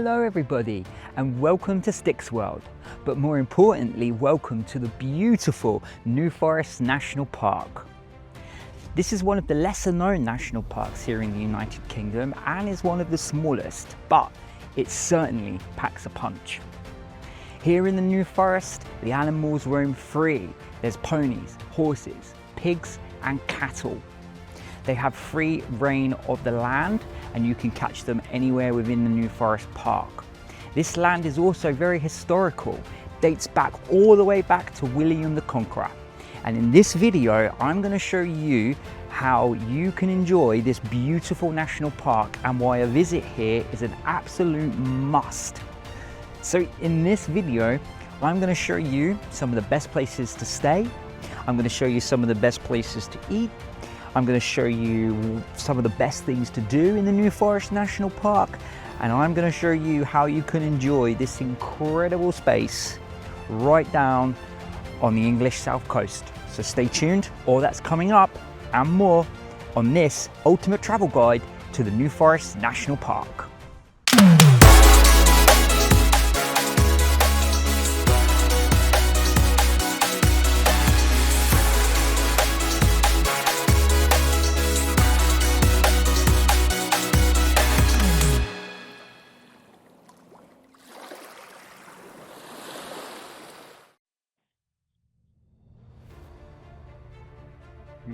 Hello everybody and welcome to Sticks World, but more importantly welcome to the beautiful New Forest National Park. This is one of the lesser known national parks here in the United Kingdom and is one of the smallest, but it certainly packs a punch. Here in the New Forest, the animals roam free. There's ponies, horses, pigs and cattle. They have free reign of the land and you can catch them anywhere within the New Forest Park. This land is also very historical, dates back all the way back to William the Conqueror. And in this video, I'm going to show you how you can enjoy this beautiful national park and why a visit here is an absolute must. So in this video, I'm going to show you some of the best places to stay. I'm going to show you some of the best places to eat. I'm going to show you some of the best things to do in the New Forest National Park, and I'm going to show you how you can enjoy this incredible space right down on the English South Coast. So stay tuned, all that's coming up and more on this ultimate travel guide to the New Forest National Park.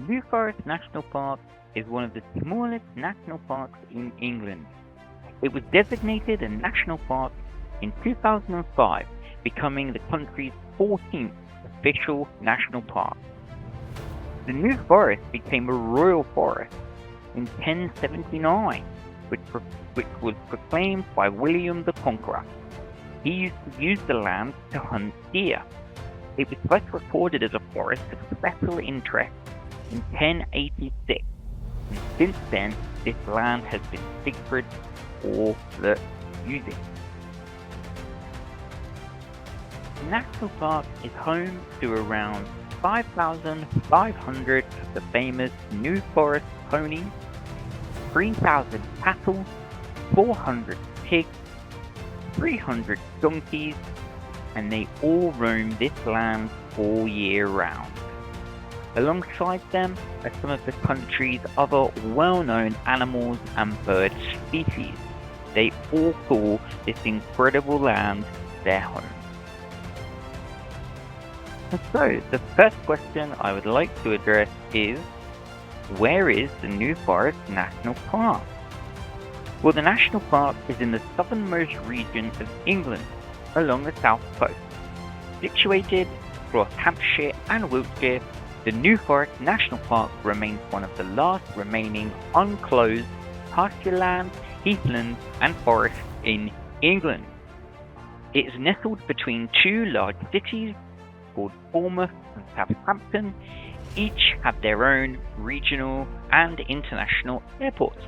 New Forest National Park is one of the smallest national parks in England. It was designated a national park in 2005, becoming the country's 14th official national park. The New Forest became a royal forest in 1079, which was proclaimed by William the Conqueror. He used to use the land to hunt deer. It was first recorded as a forest of special interest in 1086, and since then this land has been sacred for the using. The national park is home to around 5,500 of the famous New Forest ponies, 3,000 cattle, 400 pigs, 300 donkeys, and they all roam this land all year round. Alongside them are some of the country's other well-known animals and bird species. They all call this incredible land their home. And so, the first question I would like to address is, where is the New Forest National Park? Well, the National Park is in the southernmost region of England, along the south coast. Situated across Hampshire and Wiltshire, the New Forest National Park remains one of the last remaining unclosed pastureland, heathland and forests in England. It is nestled between two large cities called Bournemouth and Southampton. Each have their own regional and international airports.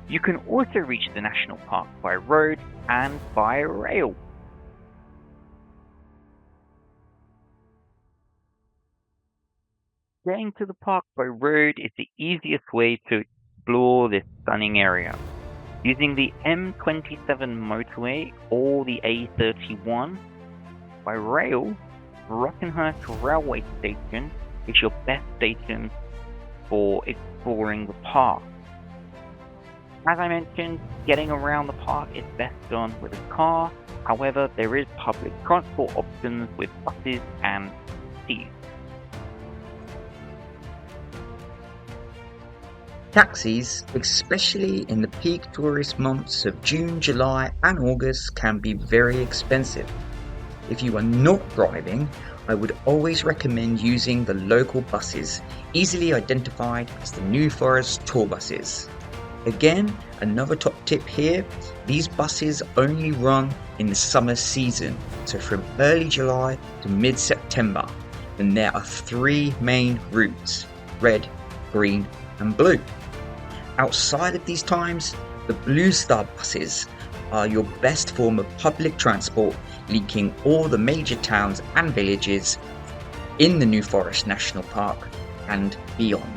You can also reach the national park by road and by rail. Getting to the park by road is the easiest way to explore this stunning area. Using the M27 motorway or the A31, by rail, Brockenhurst Railway Station is your best station for exploring the park. As I mentioned, getting around the park is best done with a car, however there is public transport options with buses and taxis. Taxis, especially in the peak tourist months of June, July and August, can be very expensive. If you are not driving, I would always recommend using the local buses, easily identified as the New Forest tour buses. Again, another top tip here, these buses only run in the summer season, so from early July to mid-September, and there are three main routes, red, green and blue. Outside of these times, the Blue Star buses are your best form of public transport, linking all the major towns and villages in the New Forest National Park and beyond.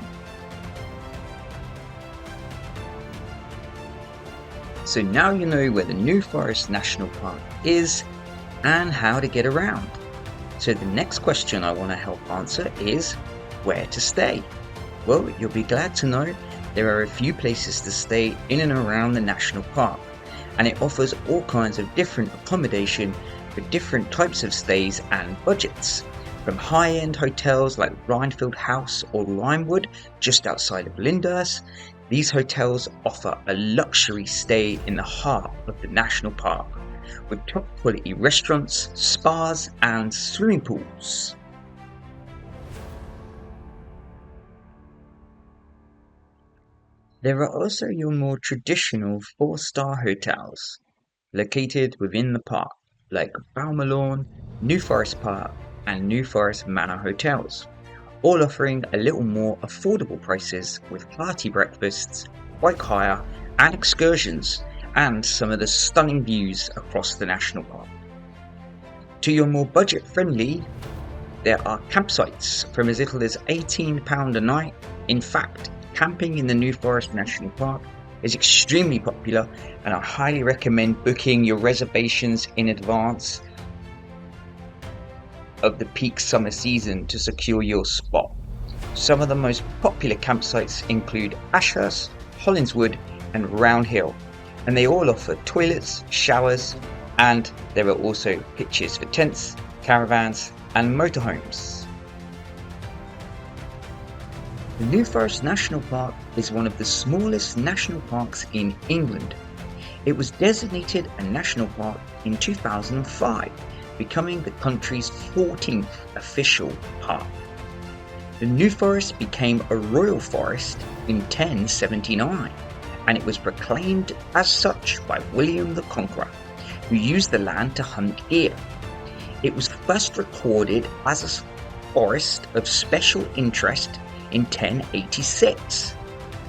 So now you know where the New Forest National Park is and how to get around. So the next question I want to help answer is where to stay. Well, you'll be glad to know there are a few places to stay in and around the national park, and it offers all kinds of different accommodation for different types of stays and budgets. From high-end hotels like Rhinefield House or Limewood just outside of Lyndhurst, these hotels offer a luxury stay in the heart of the national park, with top quality restaurants, spas and swimming pools. There are also your more traditional 4-star hotels located within the park, like Balmalorn, New Forest Park and New Forest Manor hotels, all offering a little more affordable prices with hearty breakfasts, bike hire and excursions, and some of the stunning views across the national park. To your more budget friendly, there are campsites from as little as £18 a night. In fact, camping in the New Forest National Park is extremely popular, and I highly recommend booking your reservations in advance of the peak summer season to secure your spot. Some of the most popular campsites include Ashurst, Hollinswood and Round Hill, and they all offer toilets, showers, and there are also pitches for tents, caravans and motorhomes. The New Forest National Park is one of the smallest national parks in England. It was designated a national park in 2005, becoming the country's 14th official park. The New Forest became a royal forest in 1079, and it was proclaimed as such by William the Conqueror, who used the land to hunt deer. It was first recorded as a forest of special interest in 1086,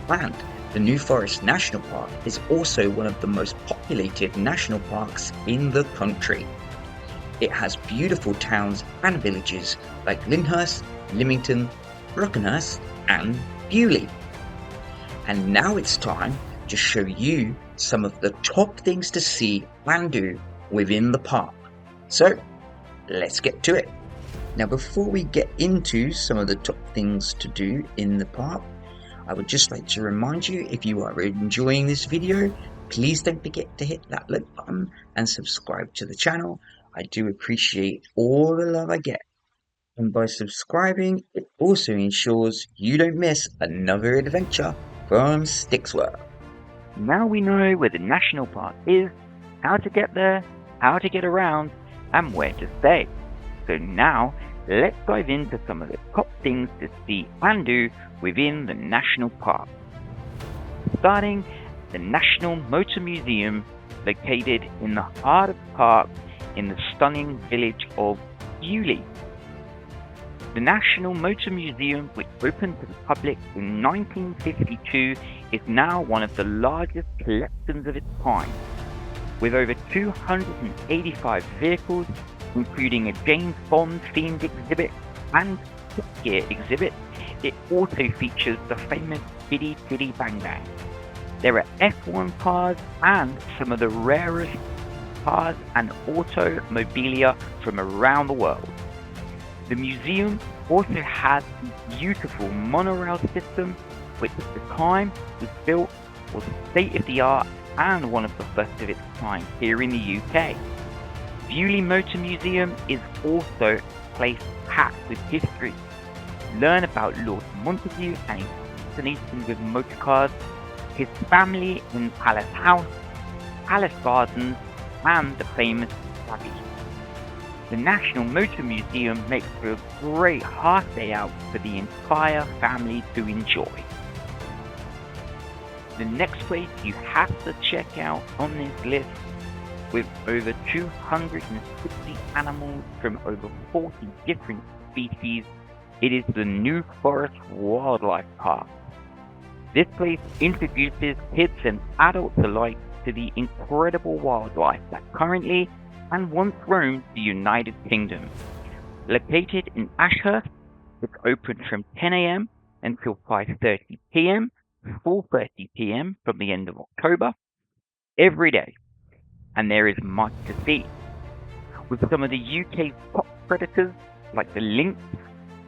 and the New Forest National Park is also one of the most populated national parks in the country. It has beautiful towns and villages like Lyndhurst, Lymington, Brockenhurst and Bewley. And now it's time to show you some of the top things to see and do within the park. So let's get to it. Now, before we get into some of the top things to do in the park, I would just like to remind you, if you are enjoying this video, please don't forget to hit that like button and subscribe to the channel. I do appreciate all the love I get. And by subscribing, it also ensures you don't miss another adventure from Sticks World. Now we know where the national park is, how to get there, how to get around, and where to stay. So now, let's dive into some of the top things to see and do within the national park. Starting, the National Motor Museum, located in the heart of the park in the stunning village of Bewley. The National Motor Museum, which opened to the public in 1952, is now one of the largest collections of its kind, with over 285 vehicles, including a James Bond themed exhibit and Top Gear exhibit. It also features the famous Biddy Biddy Bang Bang. There are F1 cars and some of the rarest cars and automobilia from around the world. The museum also has a beautiful monorail system, which at the time was built was state-of-the-art and one of the first of its kind here in the UK. Bewley Motor Museum is also a place packed with history. Learn about Lord Montagu and his fascination with motorcars, his family in Palace House, Palace Gardens, and the famous Abbey. The National Motor Museum makes for a great half-day out for the entire family to enjoy. The next place you have to check out on this list, with over 260 animals from over 40 different species, it is the New Forest Wildlife Park. This place introduces kids and adults alike to the incredible wildlife that currently and once roamed the United Kingdom. Located in Ashurst, it's open from 10 AM until 5:30 PM, 4:30 PM from the end of October. every day, and there is much to see. With some of the UK's top predators like the lynx,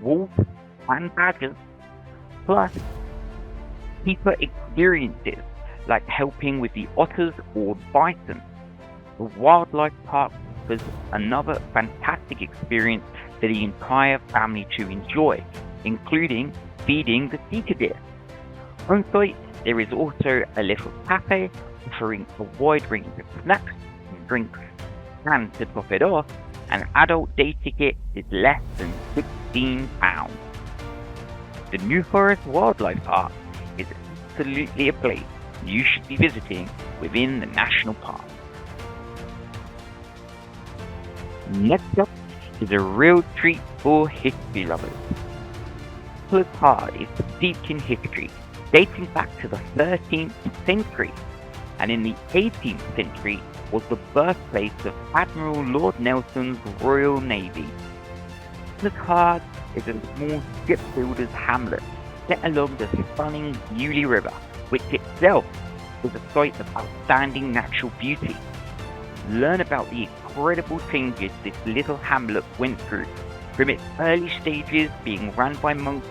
wolves, and badgers, plus keeper experiences like helping with the otters or bison. The wildlife park offers another fantastic experience for the entire family to enjoy, including feeding the sika deer. On site, there is also a little cafe offering a wide range of snacks and drinks, and to top it off, an adult day ticket is less than £16. The New Forest Wildlife Park is absolutely a place you should be visiting within the national park. Next up is a real treat for history lovers. Park is steeped in history, dating back to the 13th century, and in the 18th century was the birthplace of Admiral Lord Nelson's Royal Navy. Park is a small shipbuilder's hamlet set along the stunning Beauly River, which itself is a site of outstanding natural beauty. Learn about the incredible changes this little hamlet went through, from its early stages being run by monks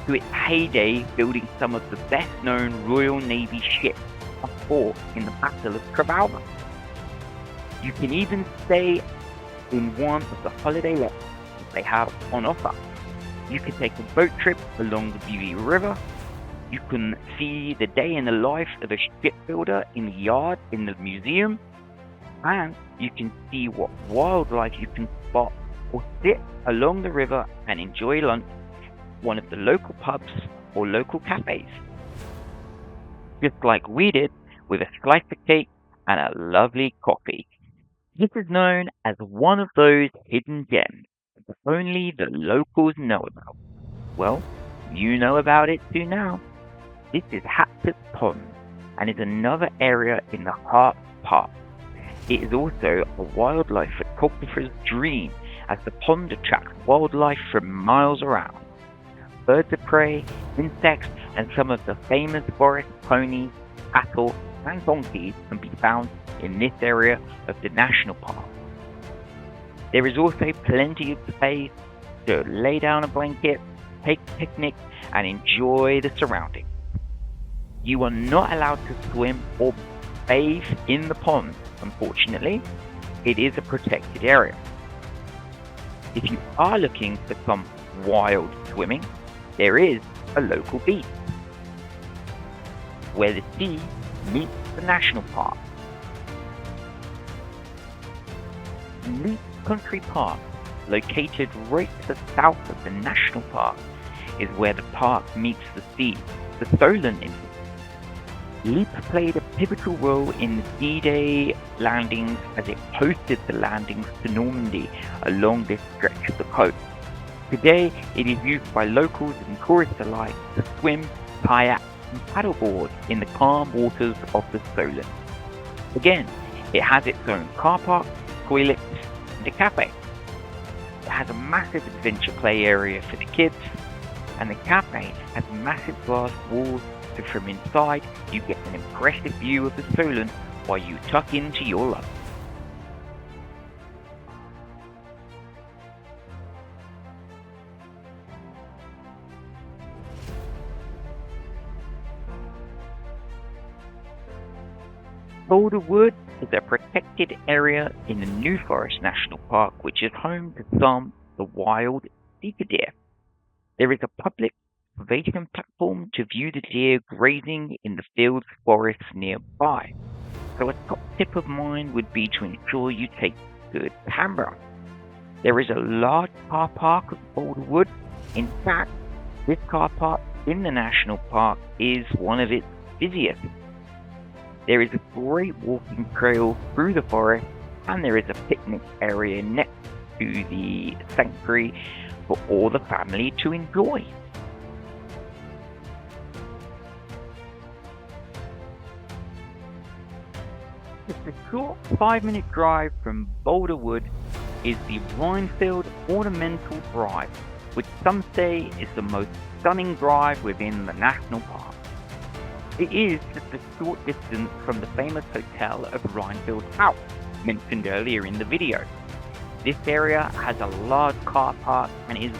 to its heyday building some of the best known Royal Navy ships and fought in the Battle of Trafalgar. You can even stay in one of the holiday lets they have on offer. You can take a boat trip along the Beauly River. You can see the day in the life of a shipbuilder in the yard in the museum, and you can see what wildlife you can spot or sit along the river and enjoy lunch at one of the local pubs or local cafes, just like we did with a slice of cake and a lovely coffee. This is known as one of those hidden gems that only the locals know about. Well, you know about it too now. This is Hampshire Pond and is another area in the Heart Park. It is also a wildlife photographer's dream, as the pond attracts wildlife from miles around. Birds of prey, insects, and some of the famous forest ponies, cattle, and donkeys can be found in this area of the national park. There is also plenty of space to lay down a blanket, take a picnic, and enjoy the surroundings. You are not allowed to swim or bathe in the pond, unfortunately. It is a protected area. If you are looking for some wild swimming, there is a local beach where the sea meets the national park. Leap Country Park, located right to the south of the national park, is where the park meets the sea, the Solent Inlet. Leap played a pivotal role in the D-Day landings as it hosted the landings to Normandy along this stretch of the coast. Today, it is used by locals and tourists alike to swim, kayak, and paddleboard in the calm waters of the Solent. Again, it has its own car park, toilets, and a cafe. It has a massive adventure play area for the kids, and the cafe has massive glass walls, so from inside you get an impressive view of the Solent while you tuck into your lunch. Boulder Wood is a protected area in the New Forest National Park, which is home to some of the wild sika deer. There is a public observation platform to view the deer grazing in the fields forests nearby. So a top tip of mine would be to ensure you take good camera. There is a large car park at Boulder Wood. In fact, this car park in the national park is one of its busiest. There is a great walking trail through the forest, and there is a picnic area next to the sanctuary for all the family to enjoy. Just a short 5-minute drive from Boulder Wood is the Rhinefield Ornamental Drive, which some say is the most stunning drive within the national park. It is just a short distance from the famous hotel of Rhinefield House, mentioned earlier in the video. This area has a large car park and is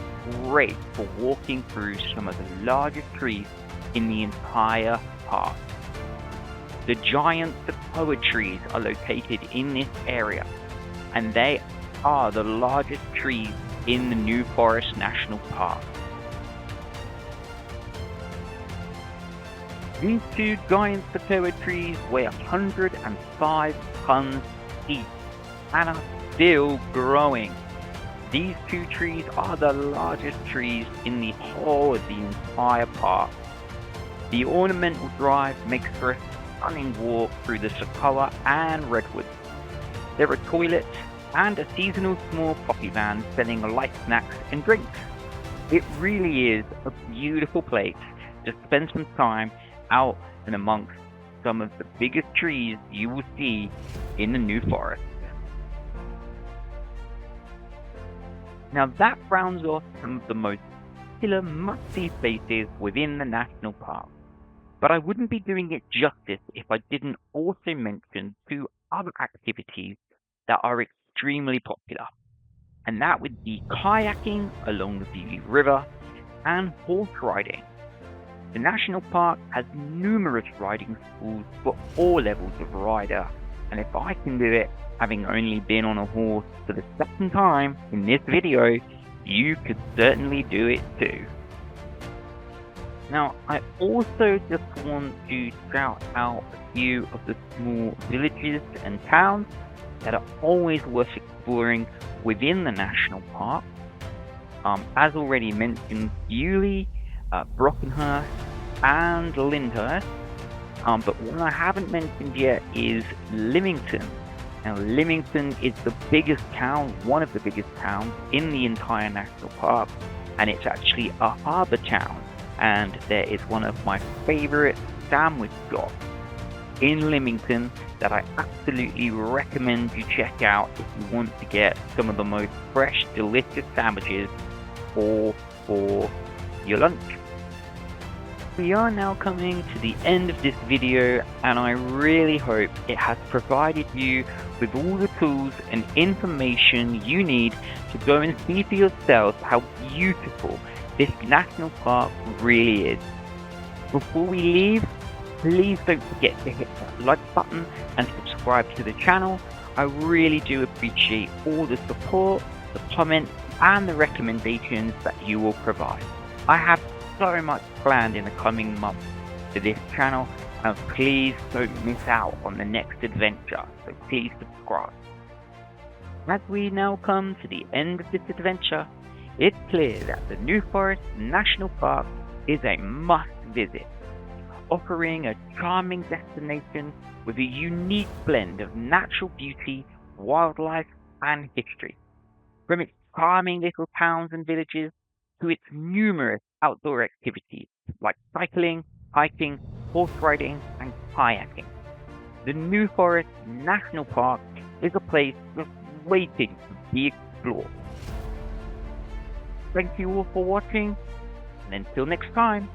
great for walking through some of the largest trees in the entire park. The giant sequoia trees are located in this area, and they are the largest trees in the New Forest National Park. These two giant sequoia trees weigh 105 tons each and are still growing. These two trees are the largest trees in the whole of the entire park. The ornamental drive makes for a stunning walk through the sequoia and redwoods. There are toilets and a seasonal small coffee van selling light snacks and drinks. It really is a beautiful place to spend some time out and amongst some of the biggest trees you will see in the New Forest. Now that rounds off some of the most popular must-see places within the national park. But I wouldn't be doing it justice if I didn't also mention two other activities that are extremely popular. And that would be kayaking along the Beauty River and horse riding. The national park has numerous riding schools for all levels of rider, and if I can do it, having only been on a horse for the second time in this video, you could certainly do it too. Now, I also just want to shout out a few of the small villages and towns that are always worth exploring within the national park. As already mentioned, Bewley, Brockenhurst and Lyndhurst, but one I haven't mentioned yet is Lymington. Now Lymington is the biggest town, one of the biggest towns in the entire national park, and it's actually a harbour town, and there is one of my favourite sandwich shops in Lymington that I absolutely recommend you check out if you want to get some of the most fresh, delicious sandwiches for your lunch. We are now coming to the end of this video, and I really hope it has provided you with all the tools and information you need to go and see for yourself how beautiful this national park really is. Before we leave, please don't forget to hit that like button and subscribe to the channel. I really do appreciate all the support, the comments and the recommendations that you will provide. I have so much planned in the coming months for this channel, and please don't miss out on the next adventure, so please subscribe. As we now come to the end of this adventure, it's clear that the New Forest National Park is a must visit, offering a charming destination with a unique blend of natural beauty, wildlife and history. From its charming little towns and villages to its numerous outdoor activities like cycling, hiking, horse riding and kayaking, the New Forest National Park is a place just waiting to be explored. Thank you all for watching, and until next time,